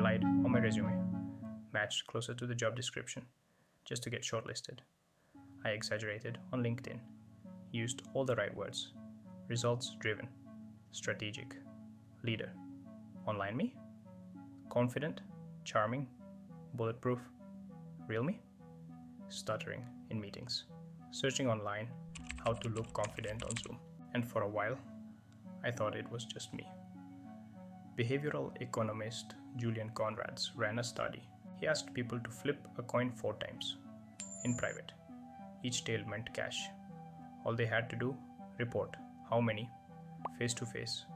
highlight on my resume, matched closer to the job description, just to get shortlisted. I exaggerated on LinkedIn, used all the right words, results driven, strategic, leader. Online me? Confident, charming, bulletproof, real me? Stuttering in meetings, searching online how to look confident on Zoom. And for a while, I thought it was just me. Behavioral economist Julian Conrads ran a study. He asked people to flip a coin 4 times, in private. Each tail meant cash. All they had to do, report how many, face-to-face,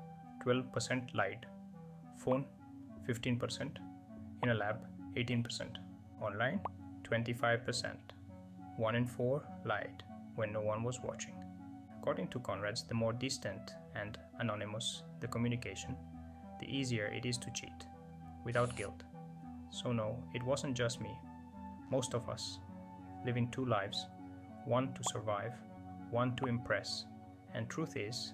12% lied, phone, 15%, in a lab, 18%, online, 25%. 1 in 4 lied when no one was watching. According to Conrads, the more distant and anonymous the communication, the easier it is to cheat, without guilt. So no, it wasn't just me. Most of us, living 2 lives, one to survive, one to impress, and truth is,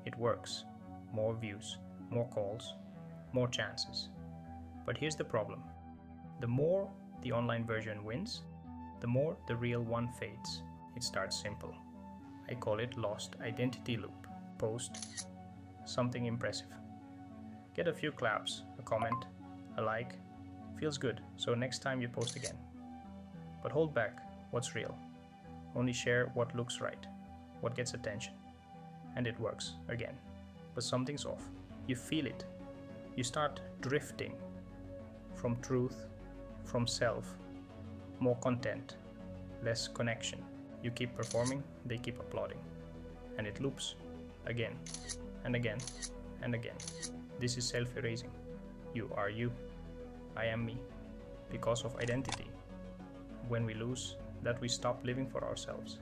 it works. More views, more calls, more chances. But here's the problem. The more the online version wins, the more the real one fades. It starts simple. I call it lost identity loop. Post something impressive. Get a few claps, a comment, a like. Feels good, so next time you post again. But hold back what's real. Only share what looks right, what gets attention. And it works again. But something's off. You feel it. You start drifting from truth, from self, more content, less connection. You keep performing, they keep applauding. And it loops again and again and again. This is self-erasing. You are you. I am me. Because of identity. When we lose that, we stop living for ourselves.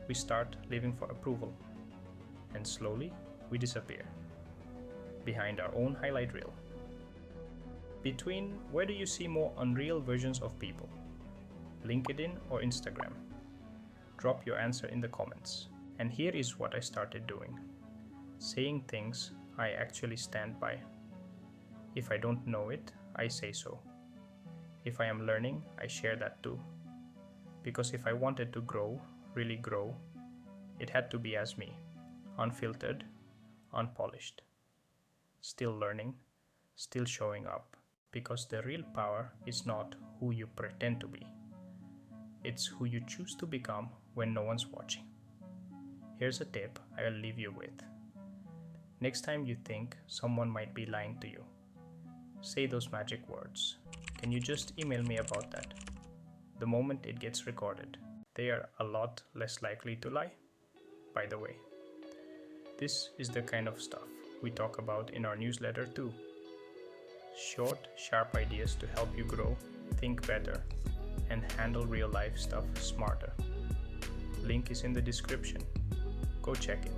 We start living for approval. And slowly, we disappear. Behind our own highlight reel. Between where do you see more unreal versions of people? LinkedIn or Instagram? Drop your answer in the comments. And here is what I started doing. Saying things I actually stand by. If I don't know it, I say so. If I am learning, I share that too. Because if I wanted to grow, really grow, it had to be as me. Unfiltered, unpolished. Still learning, still showing up. Because the real power is not who you pretend to be. It's who you choose to become when no one's watching. Here's a tip I'll leave you with. Next time you think someone might be lying to you, say those magic words. Can you just email me about that? The moment it gets recorded, they are a lot less likely to lie. By the way, this is the kind of stuff we talk about in our newsletter too. Short, sharp ideas to help you grow, think better, and handle real life stuff smarter. Link is in the description. Go check it.